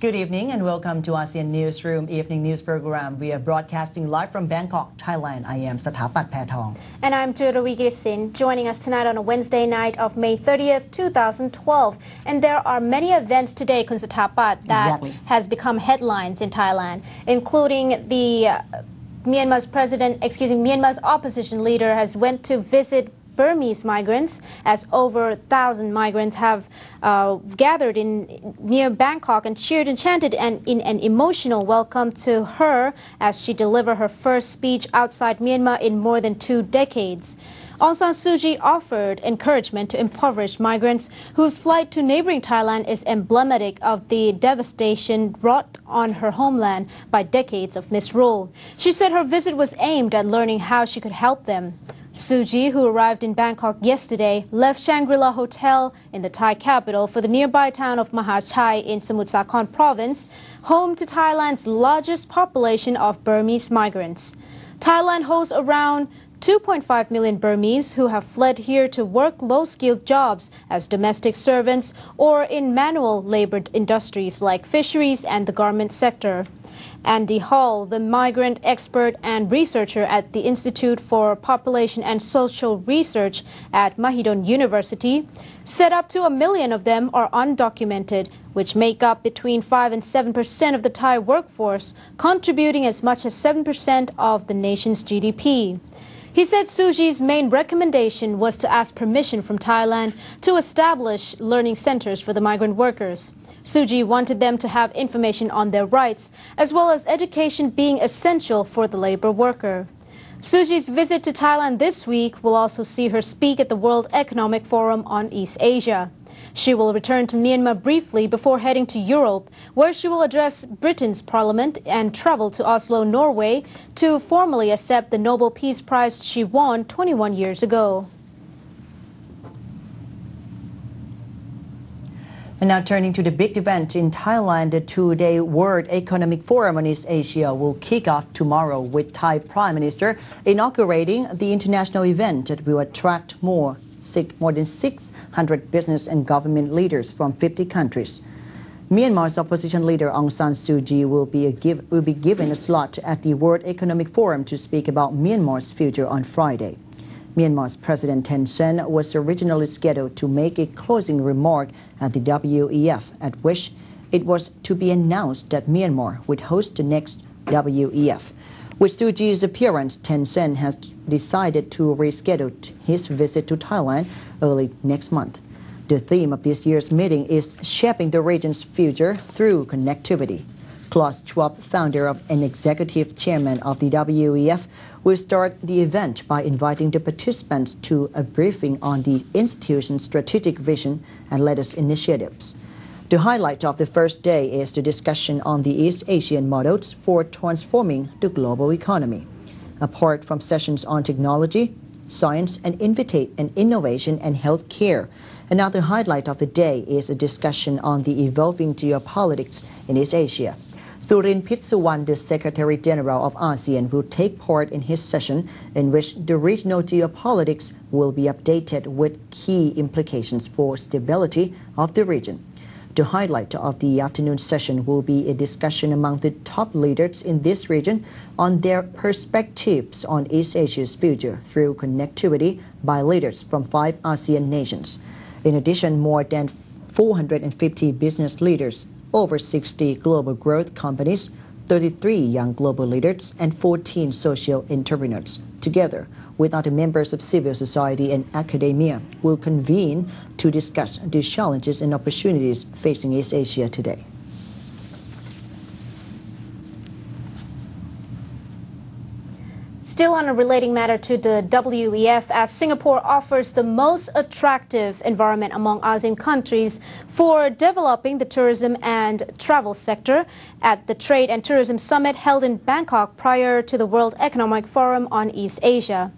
Good evening and welcome to ASEAN Newsroom Evening News Program. We are broadcasting live from Bangkok, Thailand. I am Sathapat Pathong. And I'm Juravi Gisin, joining us tonight on a Wednesday night of May 30th, 2012. And there are many events today, Kun Sathapat, that has become headlines in Thailand, including the Myanmar's opposition leader has went to visit Burmese migrants, as over 1,000 migrants have gathered near Bangkok and cheered and chanted in an emotional welcome to her as she delivered her first speech outside Myanmar in more than 2 decades. Aung San Suu Kyi offered encouragement to impoverished migrants whose flight to neighboring Thailand is emblematic of the devastation wrought on her homeland by decades of misrule. She said her visit was aimed at learning how she could help them. Suu Kyi, who arrived in Bangkok yesterday, left Shangri-La Hotel in the Thai capital for the nearby town of Mahachai in Samut Sakhon province, home to Thailand's largest population of Burmese migrants. Thailand hosts around 2.5 million Burmese who have fled here to work low-skilled jobs as domestic servants or in manual labor industries like fisheries and the garment sector. Andy Hall, the migrant expert and researcher at the Institute for Population and Social Research at Mahidol University, said up to 1 million of them are undocumented, which make up between 5 and 7% of the Thai workforce, contributing as much as 7% of the nation's GDP. He said Suu Kyi's main recommendation was to ask permission from Thailand to establish learning centers for the migrant workers. Suu Kyi wanted them to have information on their rights, as well as education being essential for the labor worker. Suu Kyi's visit to Thailand this week will also see her speak at the World Economic Forum on East Asia. She will return to Myanmar briefly before heading to Europe, where she will address Britain's parliament and travel to Oslo, Norway, to formally accept the Nobel Peace Prize she won 21 years ago. And now turning to the big event in Thailand, the 2-day World Economic Forum on East Asia will kick off tomorrow with Thai Prime Minister inaugurating the international event that will attract more than 600 business and government leaders from 50 countries. Myanmar's opposition leader Aung San Suu Kyi will be given a slot at the World Economic Forum to speak about Myanmar's future on Friday. Myanmar's President Thein Sein was originally scheduled to make a closing remark at the WEF, at which it was to be announced that Myanmar would host the next WEF. With Suu Kyi's appearance, Thein Sein has decided to reschedule his visit to Thailand early next month. The theme of this year's meeting is shaping the region's future through connectivity. Klaus, founder and executive chairman of the WEF, will start the event by inviting the participants to a briefing on the institution's strategic vision and latest initiatives. The highlight of the first day is the discussion on the East Asian models for transforming the global economy. Apart from sessions on technology, science and innovation and healthcare, another highlight of the day is a discussion on the evolving geopolitics in East Asia. Surin Pitsuwan, the Secretary General of ASEAN, will take part in his session in which the regional geopolitics will be updated with key implications for stability of the region. The highlight of the afternoon session will be a discussion among the top leaders in this region on their perspectives on East Asia's future through connectivity by leaders from 5 ASEAN nations. In addition, more than 450 business leaders, over 60 global growth companies, 33 young global leaders, and 14 social entrepreneurs, together with other members of civil society and academia, will convene to discuss the challenges and opportunities facing East Asia today. Still on a relating matter to the WEF, as Singapore offers the most attractive environment among ASEAN countries for developing the tourism and travel sector at the Trade and Tourism Summit held in Bangkok prior to the World Economic Forum on East Asia.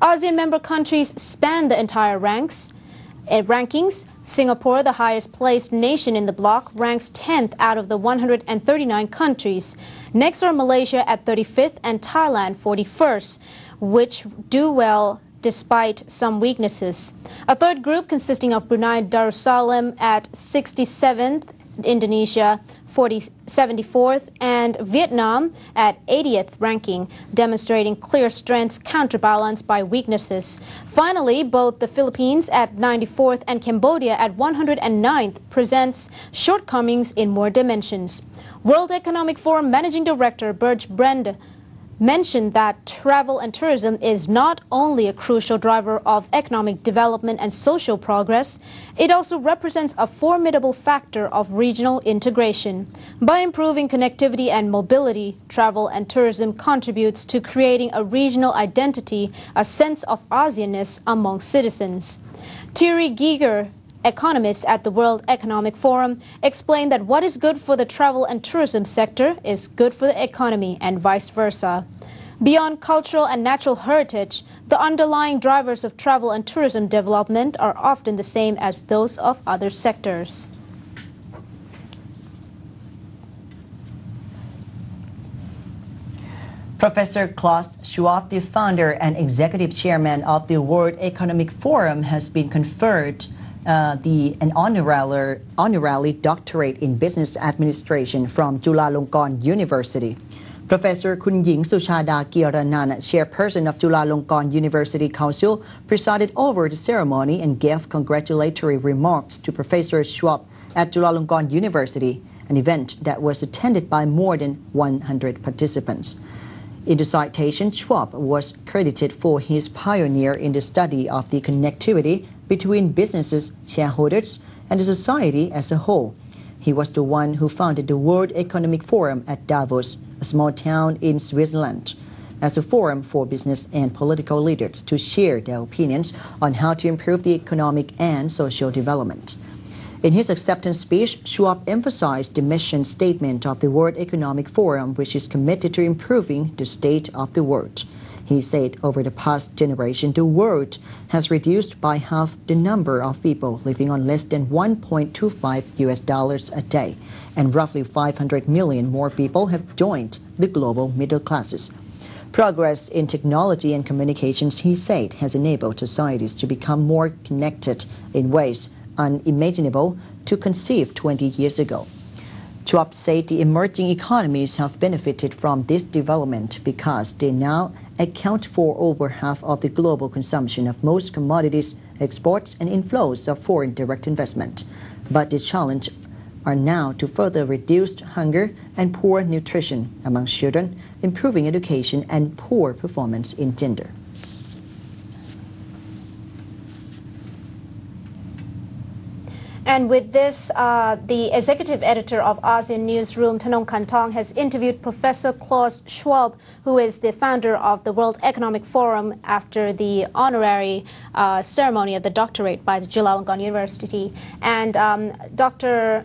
ASEAN member countries span the entire rankings. Singapore, the highest placed nation in the bloc, ranks 10th out of the 139 countries. Next are Malaysia at 35th and Thailand 41st, which do well despite some weaknesses. A third group consisting of Brunei Darussalam at 67th Indonesia 74th, and Vietnam at 80th ranking, demonstrating clear strengths counterbalanced by weaknesses. Finally, both the Philippines at 94th and Cambodia at 109th presents shortcomings in more dimensions. World Economic Forum Managing Director Bert Brende mentioned that travel and tourism is not only a crucial driver of economic development and social progress, it also represents a formidable factor of regional integration. By improving connectivity and mobility, travel and tourism contributes to creating a regional identity, a sense of ASEAN-ness among citizens. Thierry Giger, economists at the World Economic Forum, explained that what is good for the travel and tourism sector is good for the economy and vice versa. Beyond cultural and natural heritage, the underlying drivers of travel and tourism development are often the same as those of other sectors. Professor Klaus Schwab, the founder and executive chairman of the World Economic Forum, has been conferred an honorary doctorate in business administration from Chulalongkorn University. Professor Kun Ying Suchada Kiaranan, chairperson of Chulalongkorn University Council, presided over the ceremony and gave congratulatory remarks to Professor Schwab at Chulalongkorn University, an event that was attended by more than 100 participants. In the citation, Schwab was credited for his pioneer in the study of the connectivity between businesses, shareholders, and the society as a whole. He was the one who founded the World Economic Forum at Davos, a small town in Switzerland, as a forum for business and political leaders to share their opinions on how to improve the economic and social development. In his acceptance speech, Schwab emphasized the mission statement of the World Economic Forum, which is committed to improving the state of the world. He said over the past generation, the world has reduced by half the number of people living on less than $1.25 a day, and roughly 500 million more people have joined the global middle classes. Progress in technology and communications, he said, has enabled societies to become more connected in ways unimaginable to conceive 20 years ago. Schwab said the emerging economies have benefited from this development because they now account for over half of the global consumption of most commodities, exports, and inflows of foreign direct investment. But the challenge are now to further reduce hunger and poor nutrition among children, improving education and poor performance in gender. And with this, the executive editor of ASEAN Newsroom, Thanong Kantong, has interviewed Professor Klaus Schwab, who is the founder of the World Economic Forum, after the honorary ceremony of the doctorate by the Chulalongkorn University. And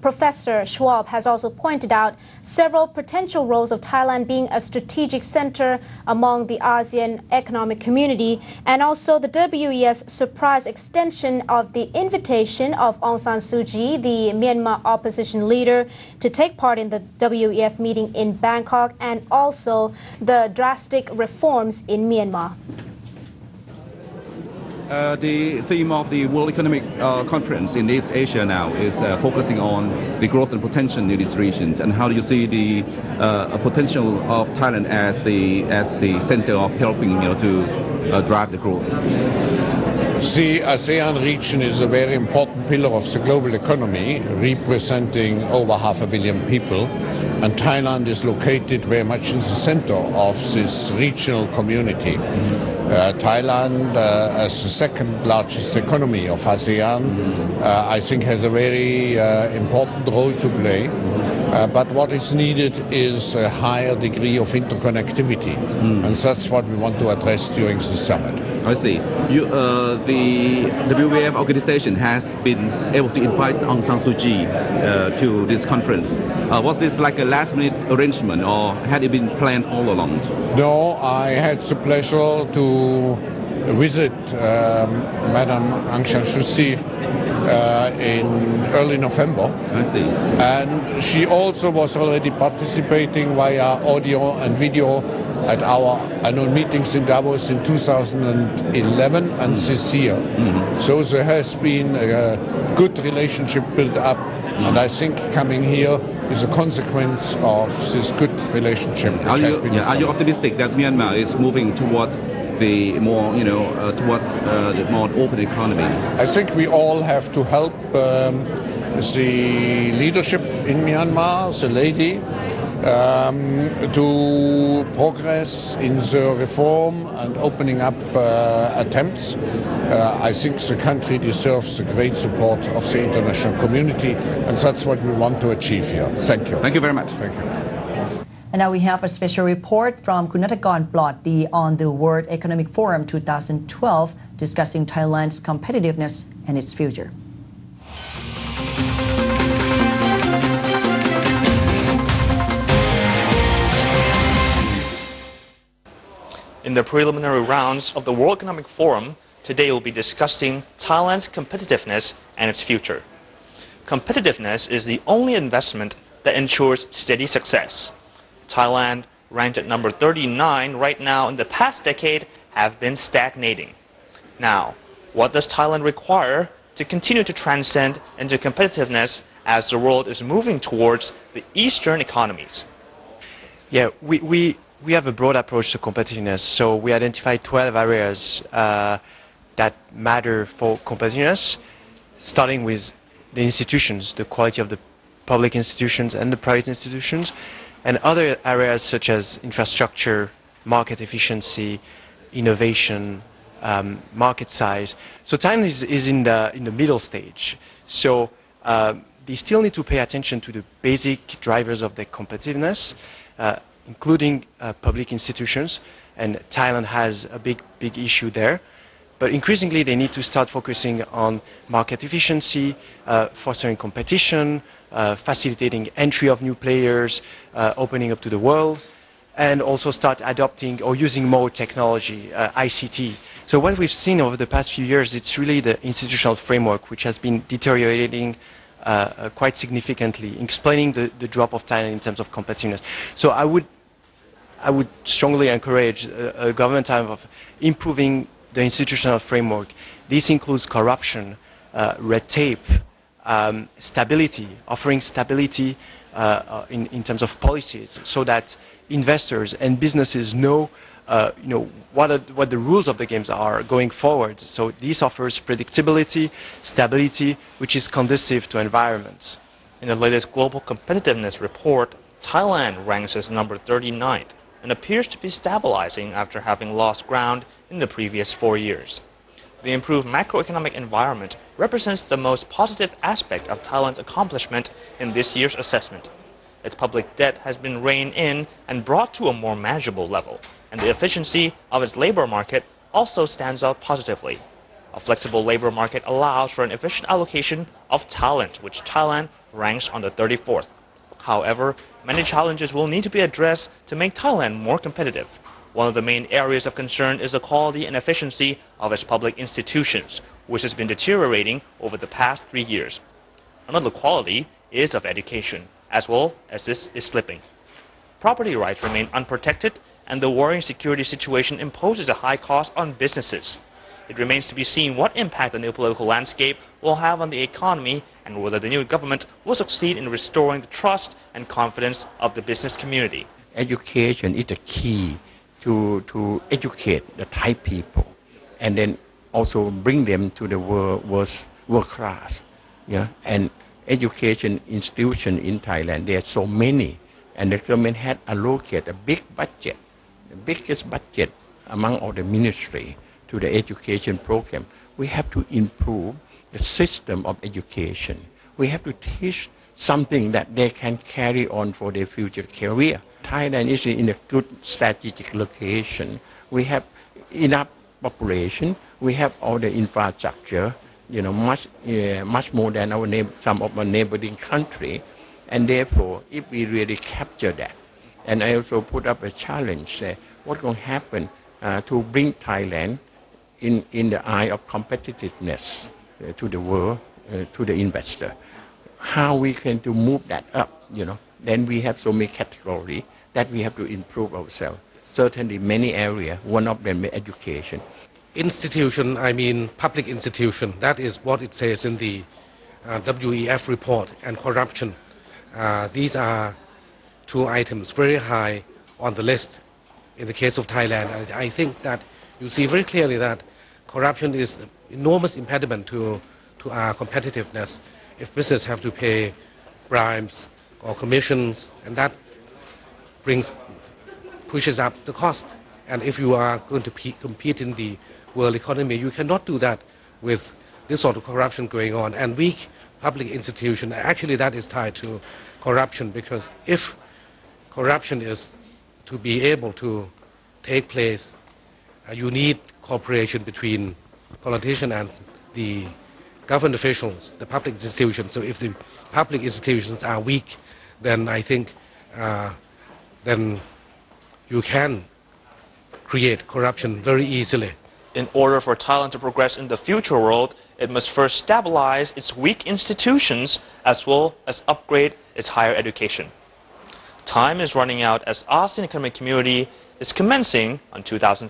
Professor Schwab has also pointed out several potential roles of Thailand being a strategic center among the ASEAN economic community, and also the WEF's surprise extension of the invitation of Aung San Suu Kyi, the Myanmar opposition leader, to take part in the WEF meeting in Bangkok, and also the drastic reforms in Myanmar. The theme of the World Economic Conference in East Asia now is focusing on the growth and potential in these regions. And how do you see the potential of Thailand as the center of helping to drive the growth? The ASEAN region is a very important pillar of the global economy, representing over 500 million people. And Thailand is located very much in the center of this regional community. Thailand, as the second largest economy of ASEAN, I think has a very important role to play. But what is needed is a higher degree of interconnectivity, and that's what we want to address during the summit. I see. The WEF organization has been able to invite Aung San Suu Kyi to this conference. Was this like a last-minute arrangement, or had it been planned all along? No, I had the pleasure to visit Madam Aung San Suu Kyi in early November. I see. And she also was already participating via audio and video at our annual meetings in Davos in 2011 and this year. So there has been a good relationship built up, and I think coming here is a consequence of this good relationship which has been established. Are you optimistic that Myanmar is moving toward the more, the more open economy? I think we all have to help the leadership in Myanmar, the lady, to progress in the reform and opening up attempts. I think the country deserves the great support of the international community, and that's what we want to achieve here. Thank you. Thank you very much. Thank you. And now we have a special report from Kunatakorn Plotdi on the World Economic Forum 2012, discussing Thailand's competitiveness and its future. In the preliminary rounds of the World Economic Forum, today we'll be discussing Thailand's competitiveness and its future. Competitiveness is the only investment that ensures steady success. Thailand, ranked at number 39 right now, in the past decade have been stagnating. Now, what does Thailand require to continue to transcend into competitiveness as the world is moving towards the Eastern economies? Yeah, we have a broad approach to competitiveness. So we identified 12 areas that matter for competitiveness, starting with the institutions, the quality of the public institutions and the private institutions, and other areas such as infrastructure, market efficiency, innovation, market size. So Thailand is in the middle stage. So they still need to pay attention to the basic drivers of their competitiveness, including public institutions, and Thailand has a big issue there. But increasingly, they need to start focusing on market efficiency, fostering competition, facilitating entry of new players, opening up to the world, and also start adopting or using more technology, ICT. So what we've seen over the past few years, it's really the institutional framework which has been deteriorating quite significantly, explaining the drop of Thailand in terms of competitiveness. So I would strongly encourage a government of improving the institutional framework. This includes corruption, red tape, stability, offering stability in terms of policies, so that investors and businesses know, what the rules of the games are going forward. So this offers predictability, stability, which is conducive to environment. In the latest Global Competitiveness Report, Thailand ranks as number 39 and appears to be stabilizing after having lost ground in the previous 4 years. The improved macroeconomic environment represents the most positive aspect of Thailand's accomplishment in this year's assessment. Its public debt has been reined in and brought to a more manageable level, and the efficiency of its labor market also stands out positively. A flexible labor market allows for an efficient allocation of talent, which Thailand ranks on the 34th. However, many challenges will need to be addressed to make Thailand more competitive. One of the main areas of concern is the quality and efficiency of its public institutions, which has been deteriorating over the past 3 years. Another quality is of education, as well as this is slipping. Property rights remain unprotected, and the worrying security situation imposes a high cost on businesses. It remains to be seen what impact the new political landscape will have on the economy and whether the new government will succeed in restoring the trust and confidence of the business community. Education is the key to educate the Thai people and then also bring them to the world class. Yeah? And education institutions in Thailand, there are so many, and the government had allocated a big budget, the biggest budget among all the ministry to the education program. We have to improve the system of education. We have to teach something that they can carry on for their future career. Thailand is in a good strategic location. We have enough population. We have all the infrastructure, much more than some of our neighboring country. And therefore, if we really capture that, and I also put up a challenge, what's going to happen to bring Thailand in the eye of competitiveness to the world, to the investor. How we can to move that up, Then we have so many categories that we have to improve ourselves. certainly many areas. One of them is education. Institution, I mean public institution. That is what it says in the WEF report. And corruption. These are two items very high on the list in the case of Thailand. I think that you see very clearly that corruption is an enormous impediment to our competitiveness. If business have to pay bribes or commissions, and that pushes up the cost. And if you are going to compete in the world economy, you cannot do that with this sort of corruption going on. And weak public institution, actually that is tied to corruption, because if corruption is to be able to take place, you need cooperation between politicians and the government officials, the public institutions. So if the public institutions are weak, then I think then you can create corruption very easily. In order for Thailand to progress in the future world, it must first stabilize its weak institutions as well as upgrade its higher education. Time is running out as ASEAN Economic Community is commencing on 2015.